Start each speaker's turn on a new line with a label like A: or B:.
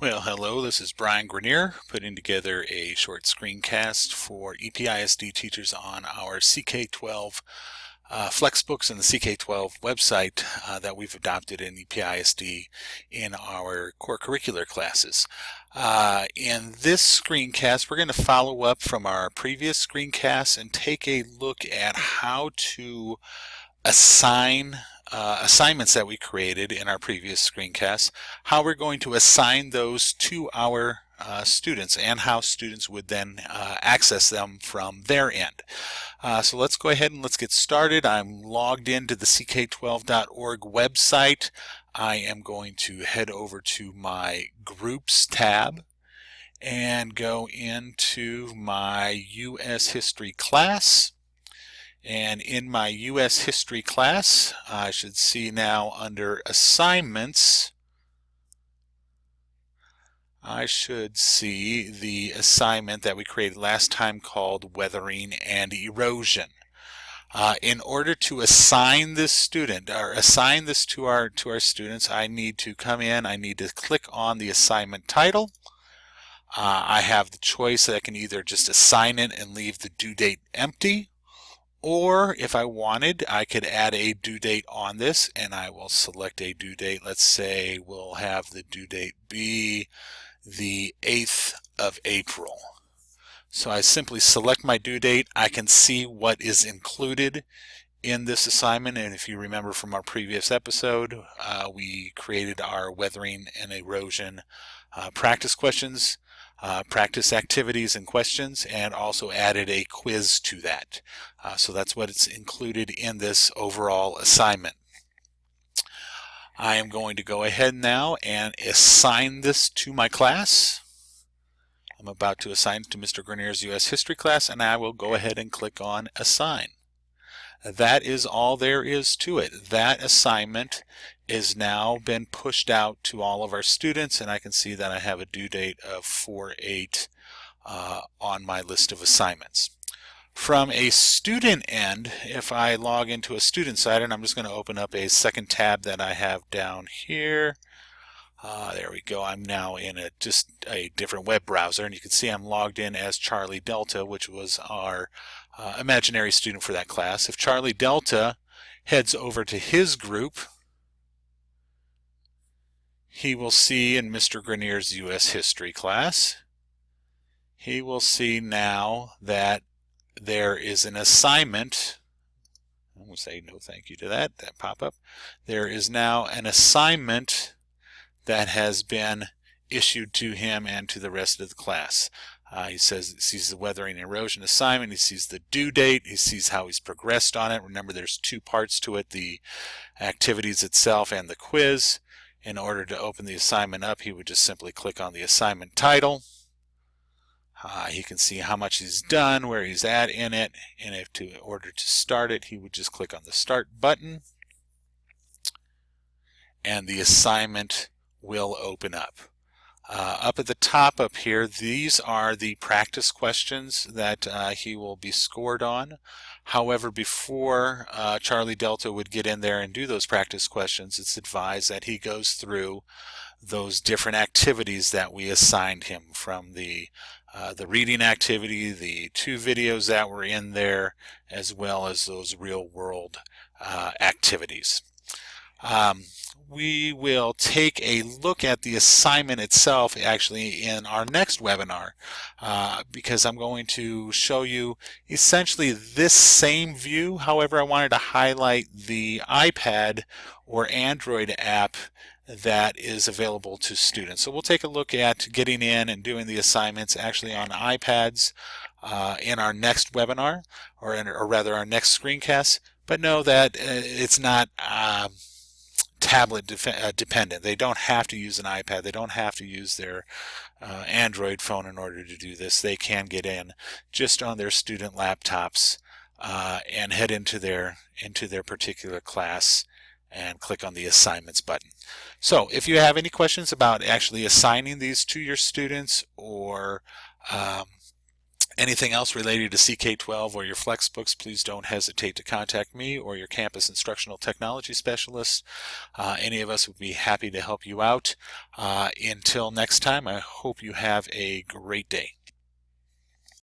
A: Well, hello, this is Brian Grenier putting together a short screencast for EPISD teachers on our CK12 Flexbooks and the CK12 website that we've adopted in EPISD in our core curricular classes. In this screencast, we're going to follow up from our previous screencasts and take a look at how to assign assignments that we created in our previous screencasts, how we're going to assign those to our students and how students would then access them from their end. So let's go ahead and let's get started. I'm logged into the ck12.org website. I am going to head over to my Groups tab and go into my U.S. History class. And in my U.S. History class, I should see now under Assignments, I should see the assignment that we created last time called Weathering and Erosion. In order to assign this student or assign this to our students, I need to come in, I need to click on the assignment title. I have the choice that I can either just assign it and leave the due date empty, or if I wanted, I could add a due date on this, and I will select a due date. Let's say we'll have the due date be the 8th of April. So I simply select my due date. I can see what is included in this assignment, and if you remember from our previous episode, we created our weathering and erosion practice questions, practice activities and questions, and also added a quiz to that. So that's what it's included in this overall assignment. I am going to go ahead now and assign this to my class. I'm about to assign it to Mr. Grenier's U.S. History class, and I will go ahead and click on Assign. That is all there is to it. That assignment is now been pushed out to all of our students, and I can see that I have a due date of 4/8 on my list of assignments. From a student end, if I log into a student site, and I'm just going to open up a second tab that I have down here. There we go. I'm now in just a different web browser, and you can see I'm logged in as Charlie Delta, which was our imaginary student for that class. If Charlie Delta heads over to his group, he will see in Mr. Grenier's U.S. History class, he will see now that there is an assignment. I'm going to say no thank you to that pop-up. There is now an assignment that has been issued to him and to the rest of the class. He sees the weathering and erosion assignment, he sees the due date, he sees how he's progressed on it. Remember, there's two parts to it, the activities itself and the quiz. In order to open the assignment up, he would just simply click on the assignment title. He can see how much he's done, where he's at in it, and in order to start it, he would just click on the Start button, and the assignment will open up. Up at the top up here, these are the practice questions that he will be scored on. However, before Charlie Delta would get in there and do those practice questions, it's advised that he goes through those different activities that we assigned him, from the reading activity, the 2 videos that were in there, as well as those real-world activities. We will take a look at the assignment itself actually in our next webinar, because I'm going to show you essentially this same view. However, I wanted to highlight the iPad or Android app that is available to students. So we'll take a look at getting in and doing the assignments actually on iPads in our next webinar, or rather our next screencast. But know that it's not tablet dependent. They don't have to use an iPad. They don't have to use their Android phone in order to do this. They can get in just on their student laptops and head into their particular class and click on the assignments button. So if you have any questions about actually assigning these to your students, or Anything else related to CK12 or your Flexbooks, please don't hesitate to contact me or your campus instructional technology specialist. Any of us would be happy to help you out. Until next time, I hope you have a great day.